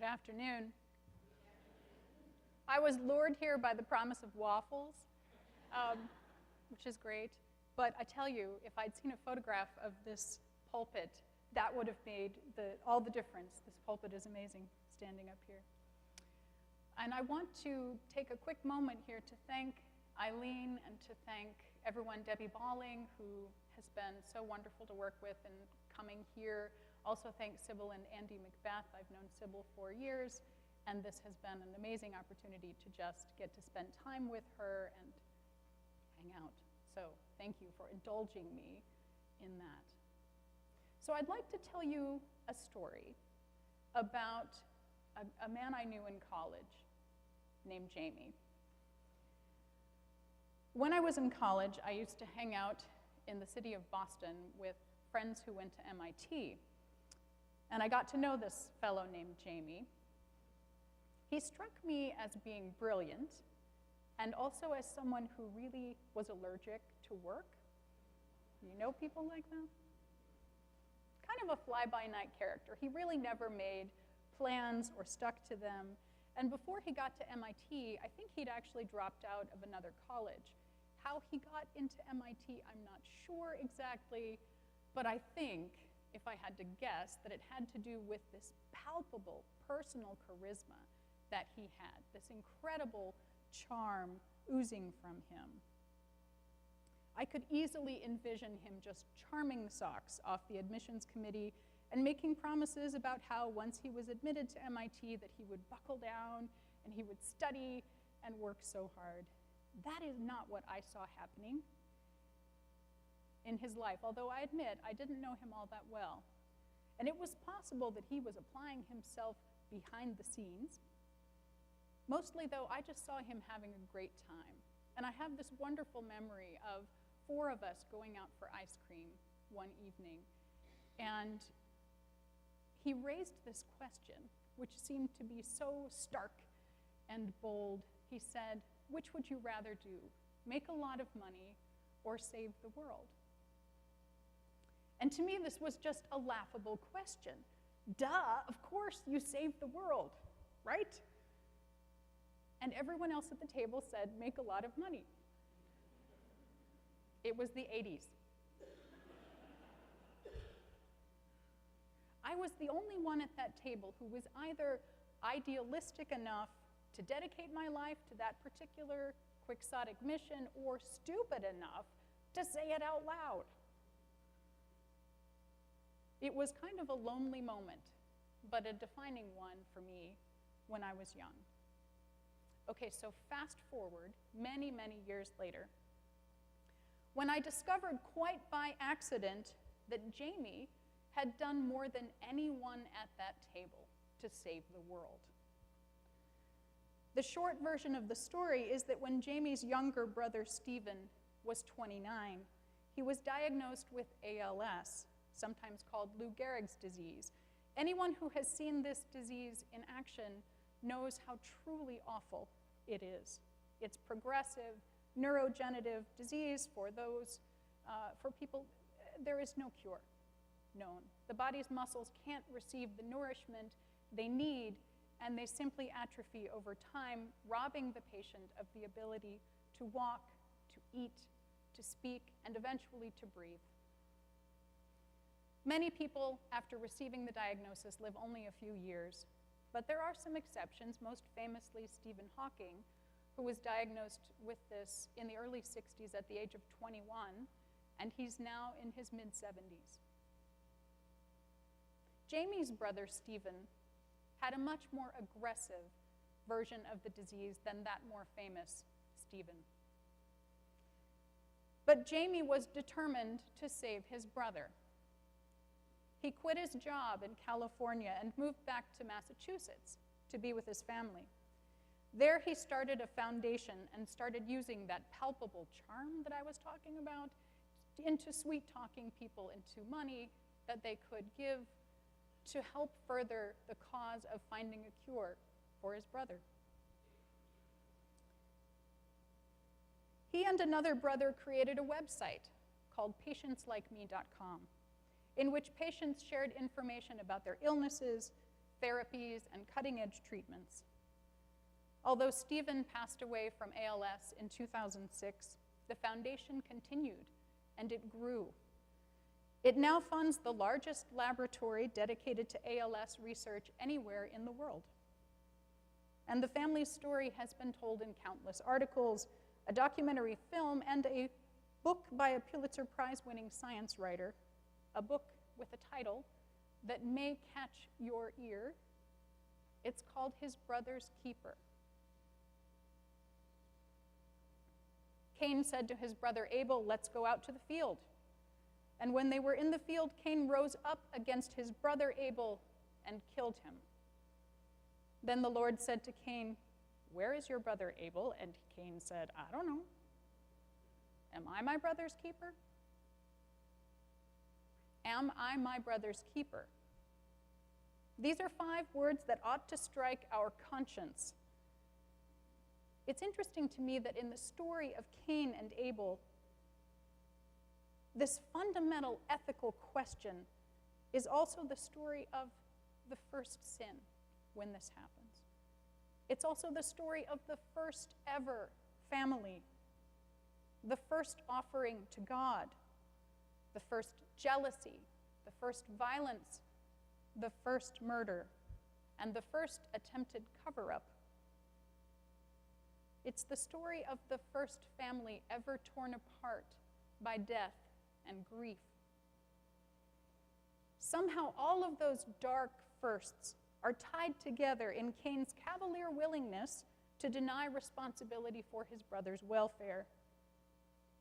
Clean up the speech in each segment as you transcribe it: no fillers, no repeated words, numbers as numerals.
afternoon. I was lured here by the promise of waffles, which is great. But I tell you, if I'd seen a photograph of this pulpit, that would have made all the difference. This pulpit is amazing, standing up here. And I want to take a quick moment here to thank Eileen and to thank everyone, Debbie Balling, who has been so wonderful to work with and coming here. Also thank Sybil and Andy Macbeth. I've known Sybil for years, and this has been an amazing opportunity to just get to spend time with her and hang out. So thank you for indulging me in that. So I'd like to tell you a story about a man I knew in college named Jamie. When I was in college, I used to hang out in the city of Boston with friends who went to MIT. And I got to know this fellow named Jamie. He struck me as being brilliant and also as someone who really was allergic to work. You know people like that? Kind of a fly-by-night character. He really never made plans or stuck to them. And before he got to MIT, I think he'd actually dropped out of another college. How he got into MIT, I'm not sure exactly, but I think, if I had to guess, that it had to do with this palpable personal charisma that he had, this incredible charm oozing from him. I could easily envision him just charming socks off the admissions committee and making promises about how once he was admitted to MIT that he would buckle down and he would study and work so hard. That is not what I saw happening in his life, although I admit I didn't know him all that well. And it was possible that he was applying himself behind the scenes. Mostly, though, I just saw him having a great time. And I have this wonderful memory of 4 of us going out for ice cream one evening. And he raised this question, which seemed to be so stark and bold. He said, "Which would you rather do, make a lot of money or save the world?" And to me, this was just a laughable question. Duh, of course you save the world, right? And everyone else at the table said, make a lot of money. It was the 80s. I was the only one at that table who was either idealistic enough to dedicate my life to that particular quixotic mission or stupid enough to say it out loud. It was kind of a lonely moment, but a defining one for me when I was young. Okay, so fast forward many, many years later, when I discovered quite by accident that Jamie had done more than anyone at that table to save the world. The short version of the story is that when Jamie's younger brother, Stephen, was 29, he was diagnosed with ALS, sometimes called Lou Gehrig's disease. Anyone who has seen this disease in action knows how truly awful it is. It's progressive, neurodegenerative disease for people, there is no cure known. The body's muscles can't receive the nourishment they need, and they simply atrophy over time, robbing the patient of the ability to walk, to eat, to speak, and eventually to breathe. Many people, after receiving the diagnosis, live only a few years, but there are some exceptions, most famously Stephen Hawking, who was diagnosed with this in the early 60s at the age of 21, and he's now in his mid-70s. Jamie's brother, Stephen, had a much more aggressive version of the disease than that more famous Stephen. But Jamie was determined to save his brother. He quit his job in California and moved back to Massachusetts to be with his family. There he started a foundation and started using that palpable charm that I was talking about into sweet-talking people into money that they could give to help further the cause of finding a cure for his brother. He and another brother created a website called patientslikeme.com, in which patients shared information about their illnesses, therapies, and cutting-edge treatments. Although Stephen passed away from ALS in 2006, the foundation continued, and it grew. It now funds the largest laboratory dedicated to ALS research anywhere in the world. And the family's story has been told in countless articles, a documentary film, and a book by a Pulitzer Prize-winning science writer, a book with a title that may catch your ear. It's called His Brother's Keeper. Cain said to his brother Abel, "Let's go out to the field." And when they were in the field, Cain rose up against his brother Abel and killed him. Then the Lord said to Cain, "Where is your brother Abel?" And Cain said, "I don't know. Am I my brother's keeper? Am I my brother's keeper?" These are 5 words that ought to strike our conscience. It's interesting to me that in the story of Cain and Abel, this fundamental ethical question is also the story of the first sin when this happens. It's also the story of the first ever family, the first offering to God, the first jealousy, the first violence, the first murder, and the first attempted cover-up. It's the story of the first family ever torn apart by death and grief. Somehow all of those dark firsts are tied together in Cain's cavalier willingness to deny responsibility for his brother's welfare.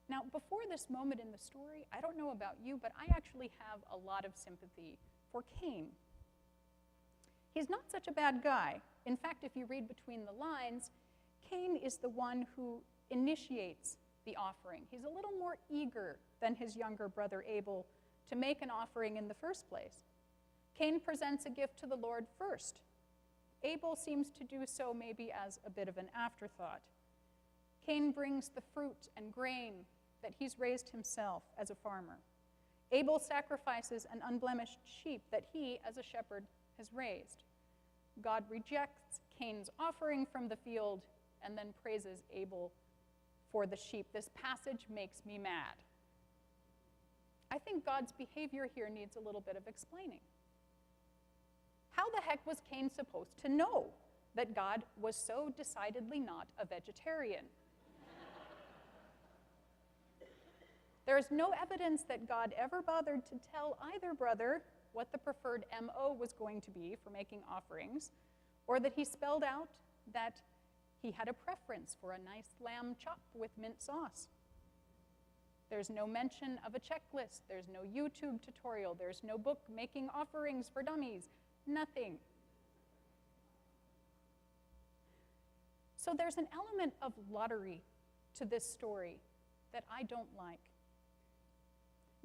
Now, before this moment in the story, I don't know about you, but I actually have a lot of sympathy for Cain. He's not such a bad guy. In fact, if you read between the lines, Cain is the one who initiates the offering. He's a little more eager than his younger brother Abel to make an offering in the first place. Cain presents a gift to the Lord first. Abel seems to do so maybe as a bit of an afterthought. Cain brings the fruit and grain that he's raised himself as a farmer. Abel sacrifices an unblemished sheep that he, as a shepherd, has raised. God rejects Cain's offering from the field and then praises Abel for the sheep. This passage makes me mad. I think God's behavior here needs a little bit of explaining. How the heck was Cain supposed to know that God was so decidedly not a vegetarian? There is no evidence that God ever bothered to tell either brother what the preferred MO was going to be for making offerings, or that he spelled out that he had a preference for a nice lamb chop with mint sauce. There's no mention of a checklist. There's no YouTube tutorial. There's no book, Making Offerings for Dummies. Nothing. So there's an element of lottery to this story that I don't like.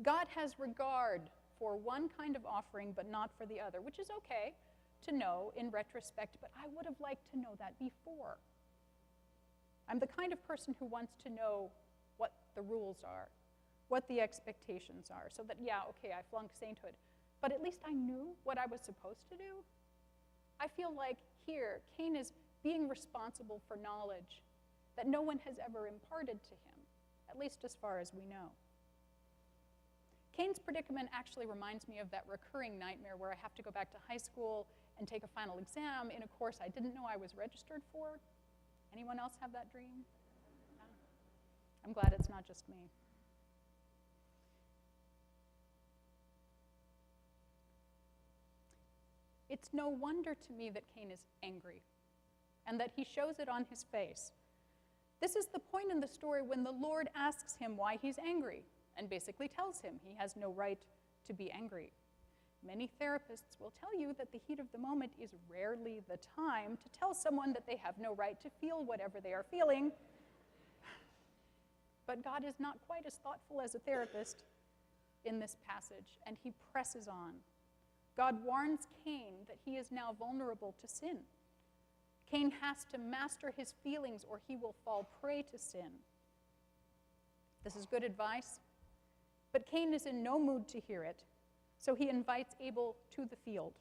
God has regard for one kind of offering but not for the other, which is okay to know in retrospect, but I would have liked to know that before. I'm the kind of person who wants to know what the rules are, what the expectations are, so that, yeah, okay, I flunked sainthood, but at least I knew what I was supposed to do. I feel like here, Cain is being responsible for knowledge that no one has ever imparted to him, at least as far as we know. Cain's predicament actually reminds me of that recurring nightmare where I have to go back to high school and take a final exam in a course I didn't know I was registered for. Anyone else have that dream? No? I'm glad it's not just me. It's no wonder to me that Cain is angry and that he shows it on his face. This is the point in the story when the Lord asks him why he's angry and basically tells him he has no right to be angry. Many therapists will tell you that the heat of the moment is rarely the time to tell someone that they have no right to feel whatever they are feeling. But God is not quite as thoughtful as a therapist in this passage, and he presses on. God warns Cain that he is now vulnerable to sin. Cain has to master his feelings or he will fall prey to sin. This is good advice, but Cain is in no mood to hear it, so he invites Abel to the field.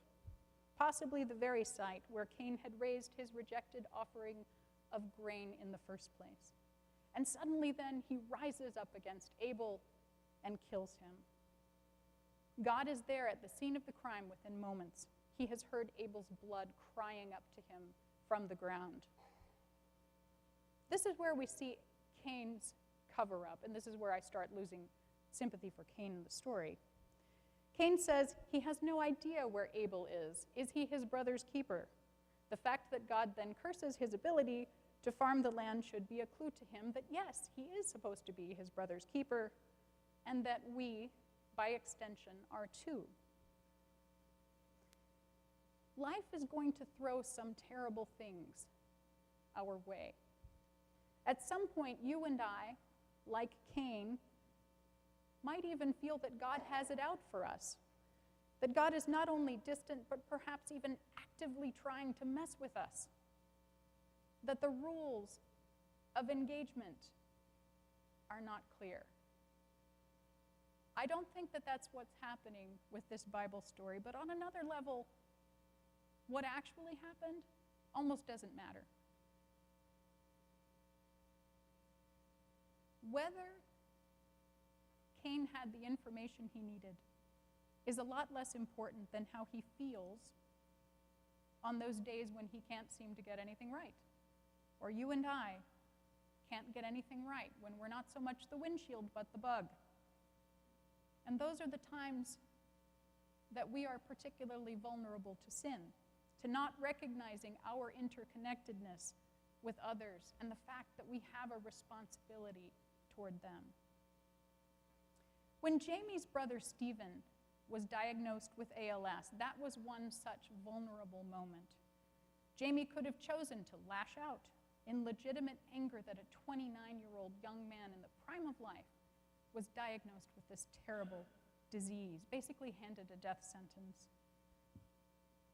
possibly the very site where Cain had raised his rejected offering of grain in the first place. And suddenly then he rises up against Abel and kills him. God is there at the scene of the crime within moments. He has heard Abel's blood crying up to him from the ground. This is where we see Cain's cover-up, and this is where I start losing sympathy for Cain in the story. Cain says he has no idea where Abel is. Is he his brother's keeper? The fact that God then curses his ability to farm the land should be a clue to him that yes, he is supposed to be his brother's keeper, and that we, by extension, are too. Life is going to throw some terrible things our way. At some point, you and I, like Cain, might even feel that God has it out for us, that God is not only distant, but perhaps even actively trying to mess with us, that the rules of engagement are not clear. I don't think that that's what's happening with this Bible story, but on another level, what actually happened almost doesn't matter. Whether Cain had the information he needed is a lot less important than how he feels on those days when he can't seem to get anything right. Or you and I can't get anything right when we're not so much the windshield but the bug. And those are the times that we are particularly vulnerable to sin, to not recognizing our interconnectedness with others and the fact that we have a responsibility toward them. When Jamie's brother Stephen was diagnosed with ALS, that was one such vulnerable moment. Jamie could have chosen to lash out in legitimate anger that a 29-year-old young man in the prime of life was diagnosed with this terrible disease, basically handed a death sentence.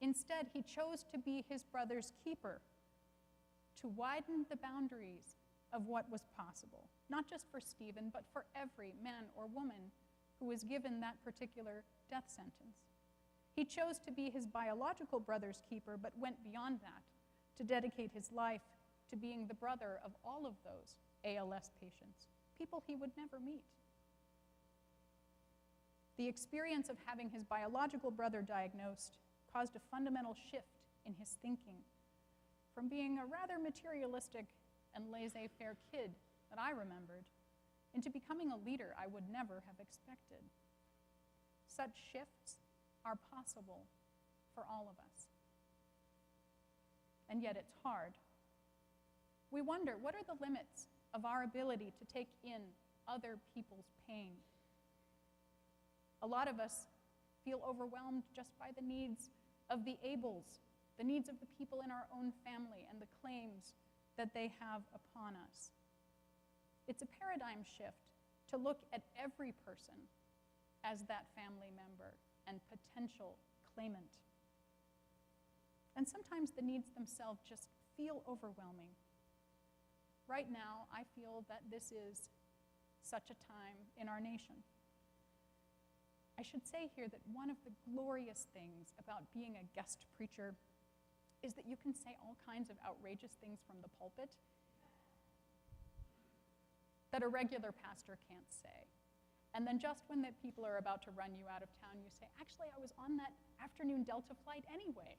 Instead, he chose to be his brother's keeper, to widen the boundaries of what was possible, not just for Stephen, but for every man or woman who was given that particular death sentence. He chose to be his biological brother's keeper, but went beyond that to dedicate his life to being the brother of all of those ALS patients, people he would never meet. The experience of having his biological brother diagnosed caused a fundamental shift in his thinking, from being a rather materialistic and laissez-faire kid that I remembered, into becoming a leader I would never have expected. Such shifts are possible for all of us. And yet it's hard. We wonder, what are the limits of our ability to take in other people's pain? A lot of us feel overwhelmed just by the needs of the Abels, the needs of the people in our own family, and the claims that they have upon us. It's a paradigm shift to look at every person as that family member and potential claimant. And sometimes the needs themselves just feel overwhelming. Right now, I feel that this is such a time in our nation. I should say here that one of the glorious things about being a guest preacher is that you can say all kinds of outrageous things from the pulpit that a regular pastor can't say. And then just when the people are about to run you out of town, you say, actually, I was on that afternoon Delta flight anyway.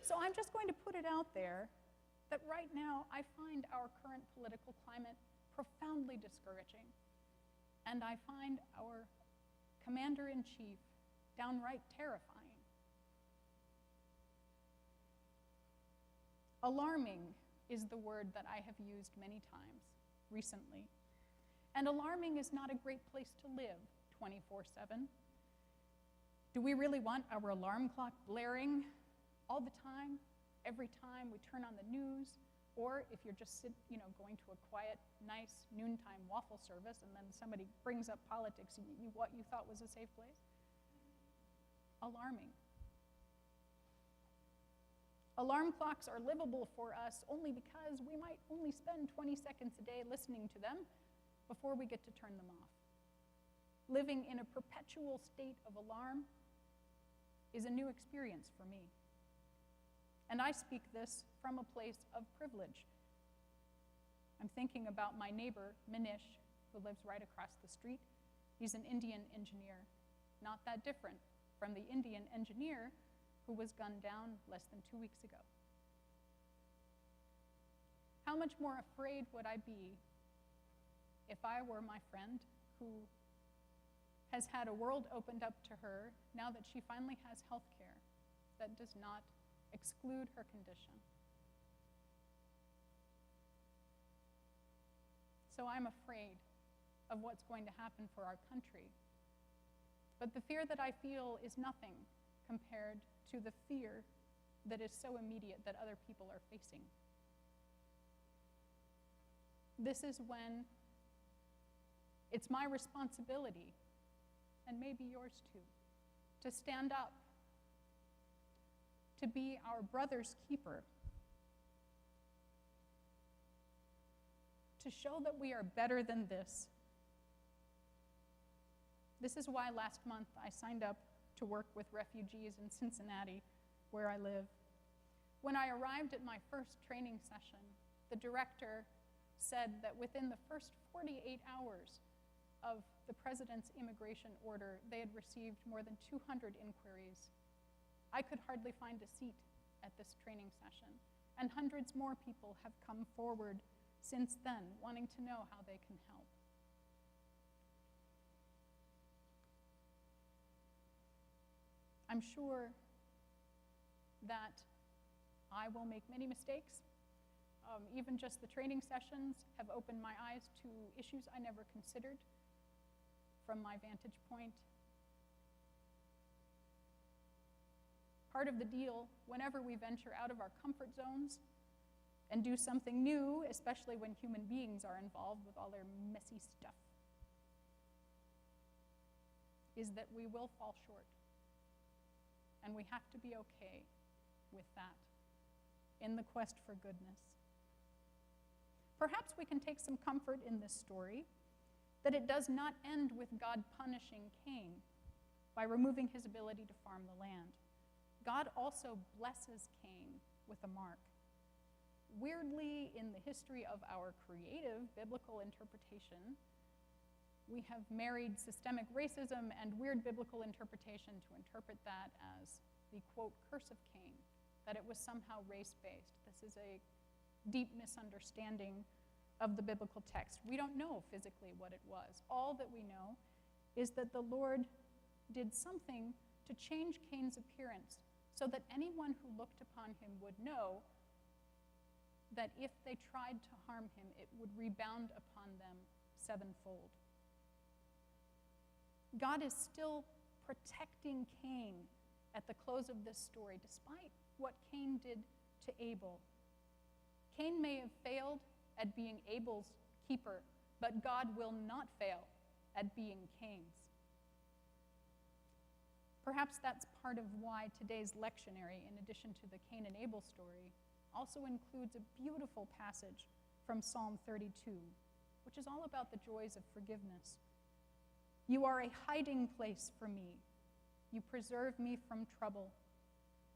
So I'm just going to put it out there that right now I find our current political climate profoundly discouraging. And I find our commander-in-chief downright terrifying. Alarming is the word that I have used many times recently. And alarming is not a great place to live 24/7. Do we really want our alarm clock blaring all the time, every time we turn on the news? Or if you're just going to a quiet, nice noontime waffle service and then somebody brings up politics and what you thought was a safe place? Alarming. Alarm clocks are livable for us only because we might only spend 20 seconds a day listening to them before we get to turn them off. Living in a perpetual state of alarm is a new experience for me. And I speak this from a place of privilege. I'm thinking about my neighbor, Manish, who lives right across the street. He's an Indian engineer, not that different from the Indian engineer who was gunned down less than 2 weeks ago. How much more afraid would I be if I were my friend who has had a world opened up to her now that she finally has health care that does not exclude her condition? So I'm afraid of what's going to happen for our country. But the fear that I feel is nothing compared to the fear that is so immediate that other people are facing. This is when it's my responsibility, and maybe yours too, to stand up, to be our brother's keeper, to show that we are better than this. This is why last month I signed up to work with refugees in Cincinnati, where I live. When I arrived at my first training session, the director said that within the first 48 hours of the president's immigration order, they had received more than 200 inquiries. I could hardly find a seat at this training session, and hundreds more people have come forward since then, wanting to know how they can help. I'm sure that I will make many mistakes. Even just the training sessions have opened my eyes to issues I never considered from my vantage point. Part of the deal, whenever we venture out of our comfort zones and do something new, especially when human beings are involved with all their messy stuff, is that we will fall short. And we have to be okay with that in the quest for goodness. Perhaps we can take some comfort in this story that it does not end with God punishing Cain by removing his ability to farm the land. God also blesses Cain with a mark. Weirdly, in the history of our creative biblical interpretation, we have married systemic racism and weird biblical interpretation to interpret that as the, quote, curse of Cain, that it was somehow race-based. This is a deep misunderstanding of the biblical text. We don't know physically what it was. All that we know is that the Lord did something to change Cain's appearance so that anyone who looked upon him would know that if they tried to harm him, it would rebound upon them sevenfold. God is still protecting Cain at the close of this story, despite what Cain did to Abel. Cain may have failed at being Abel's keeper, but God will not fail at being Cain's. Perhaps that's part of why today's lectionary, in addition to the Cain and Abel story, also includes a beautiful passage from Psalm 32, which is all about the joys of forgiveness. You are a hiding place for me. You preserve me from trouble.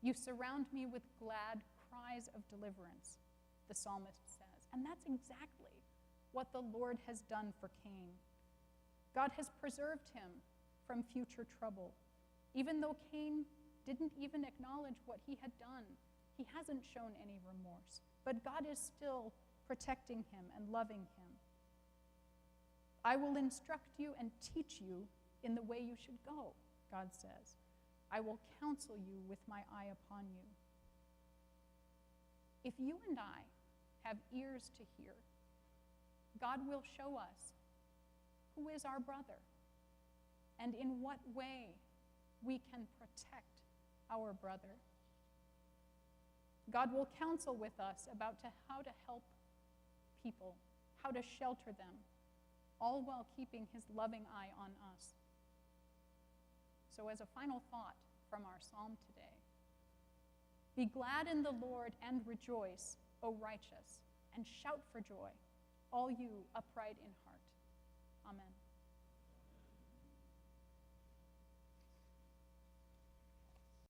You surround me with glad cries of deliverance, the psalmist says. And that's exactly what the Lord has done for Cain. God has preserved him from future trouble. Even though Cain didn't even acknowledge what he had done, he hasn't shown any remorse. But God is still protecting him and loving him. I will instruct you and teach you in the way you should go, God says. I will counsel you with my eye upon you. If you and I have ears to hear, God will show us who is our brother and in what way we can protect our brother. God will counsel with us about how to help people, how to shelter them, all while keeping his loving eye on us. So as a final thought from our psalm today, be glad in the Lord and rejoice, O righteous, and shout for joy, all you upright in heart. Amen.